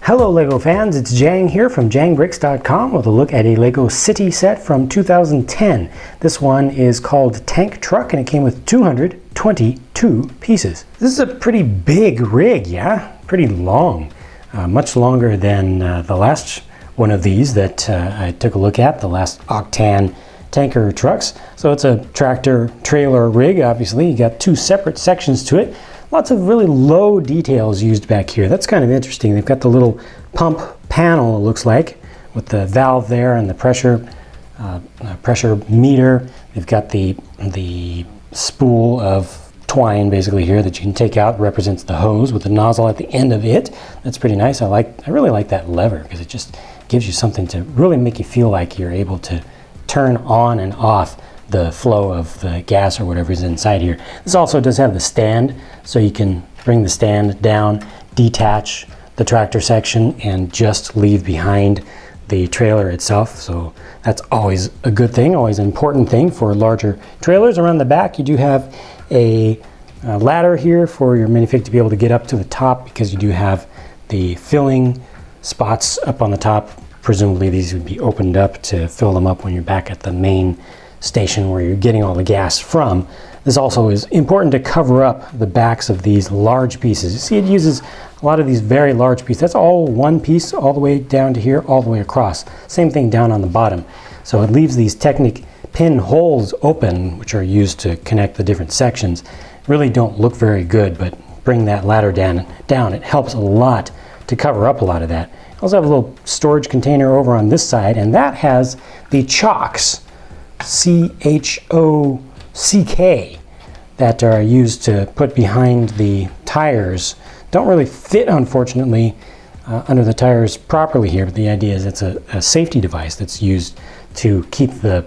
Hello LEGO fans, it's Jang here from jangbricks.com with a look at a LEGO City set from 2010. This one is called Tank Truck and it came with 222 pieces. This is a pretty big rig, yeah? Pretty long. Much longer than the last one of these that I took a look at, the last Octan tanker trucks. So it's a tractor trailer rig, obviously. You got two separate sections to it. Lots of really low details used back here. That's kind of interesting. They've got the little pump panel, it looks like, with the valve there and the pressure meter. They've got the spool of twine basically here that you can take out. It represents the hose with the nozzle at the end of it. That's pretty nice. I really like that lever because it just gives you something to really make you feel like you're able to turn on and off the flow of the gas or whatever is inside here. This also does have the stand, so you can bring the stand down, detach the tractor section, and just leave behind the trailer itself. So that's always a good thing, always an important thing for larger trailers. Around the back you do have a ladder here for your minifig to be able to get up to the top, because you do have the filling spots up on the top. Presumably these would be opened up to fill them up when you're back at the main station where you're getting all the gas from. This also is important to cover up the backs of these large pieces. You see, it uses a lot of these very large pieces. That's all one piece all the way down to here, all the way across. Same thing down on the bottom. So it leaves these Technic pin holes open, which are used to connect the different sections. Really don't look very good, but bring that ladder down. It helps a lot to cover up a lot of that. I also have a little storage container over on this side, and that has the chocks, C-H-O-C-K, that are used to put behind the tires. Don't really fit, unfortunately, under the tires properly here, but the idea is it's a safety device that's used to keep the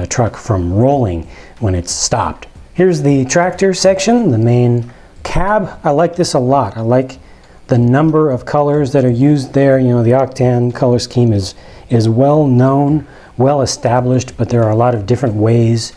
truck from rolling when it's stopped. Here's the tractor section, the main cab. I like this a lot. I like the number of colors that are used there. You know, the Octan color scheme is well known, well established, but there are a lot of different ways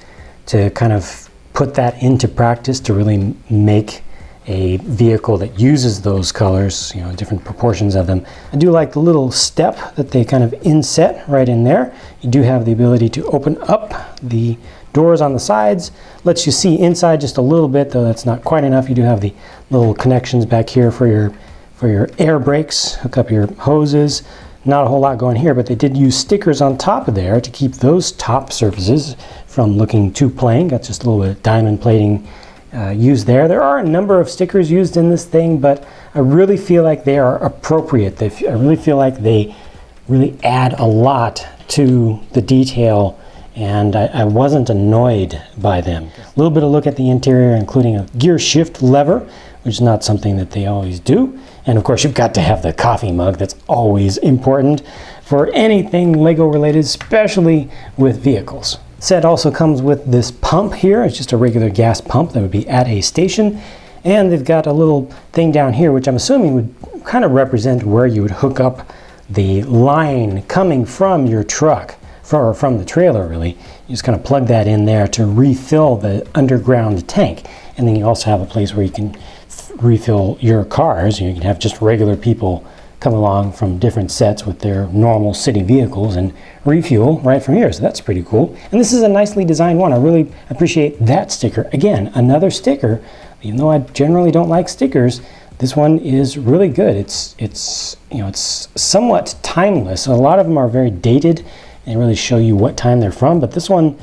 to kind of put that into practice to really make a vehicle that uses those colors, you know, different proportions of them. I do like the little step that they kind of inset right in there. You do have the ability to open up the doors on the sides, lets you see inside just a little bit, though that's not quite enough. You do have the little connections back here for your air brakes, hook up your hoses. Not a whole lot going here, but they did use stickers on top of there to keep those top surfaces from looking too plain. Got just a little bit of diamond plating used there. There are a number of stickers used in this thing, but I really feel like they are appropriate. I really feel like they really add a lot to the detail, and I wasn't annoyed by them. A little bit of look at the interior, including a gear shift lever, which is not something that they always do. And of course, you've got to have the coffee mug. That's always important for anything LEGO related, especially with vehicles. Set also comes with this pump here. It's just a regular gas pump that would be at a station. And they've got a little thing down here, which I'm assuming would kind of represent where you would hook up the line coming from your truck, from the trailer really. You just kind of plug that in there to refill the underground tank. And then you also have a place where you can refill your cars. You can have just regular people come along from different sets with their normal city vehicles and refuel right from here. So that's pretty cool. And this is a nicely designed one. I really appreciate that sticker. Again, another sticker. Even though I generally don't like stickers, this one is really good. It's somewhat timeless. A lot of them are very dated and really show you what time they're from, but this one,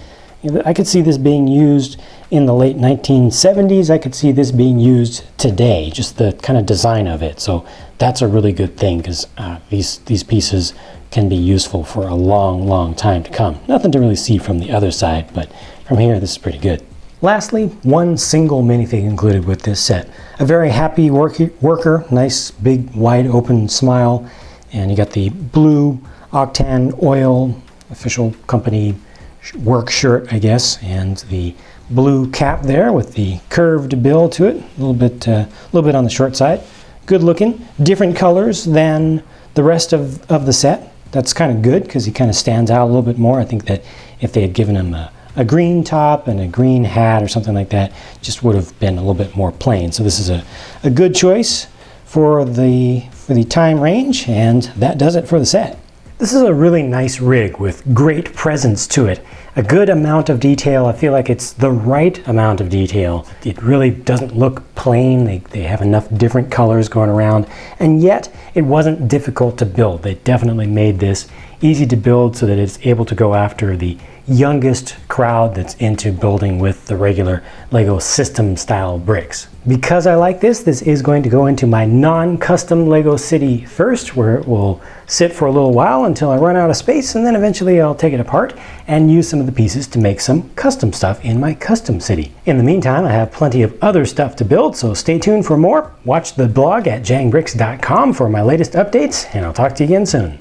I could see this being used in the late 1970s. I could see this being used today, just the kind of design of it. So that's a really good thing, because these pieces can be useful for a long, long time to come. Nothing to really see from the other side, but from here, this is pretty good. Lastly, one single minifig included with this set. A very happy worker, nice, big, wide open smile, and you got the blue Octan oil official company work shirt, I guess, and the blue cap there with the curved bill to it, a little bit on the short side. Good looking, different colors than the rest of the set. That's kind of good because he kind of stands out a little bit more. I think that if they had given him a green top and a green hat or something like that, just would have been a little bit more plain. So this is a good choice for the for the time range, and that does it for the set. This is a really nice rig with great presence to it. A good amount of detail. I feel like it's the right amount of detail. It really doesn't look plain. They have enough different colors going around, and yet it wasn't difficult to build. They definitely made this easy to build so that it's able to go after the youngest crowd that's into building with the regular Lego system style bricks. Because I like this, this is going to go into my non-custom Lego city first, where it will sit for a little while until I run out of space, and then eventually I'll take it apart and use some of the pieces to make some custom stuff in my custom city. In the meantime, I have plenty of other stuff to build, so stay tuned for more. Watch the blog at jangbricks.com for my latest updates, and I'll talk to you again soon.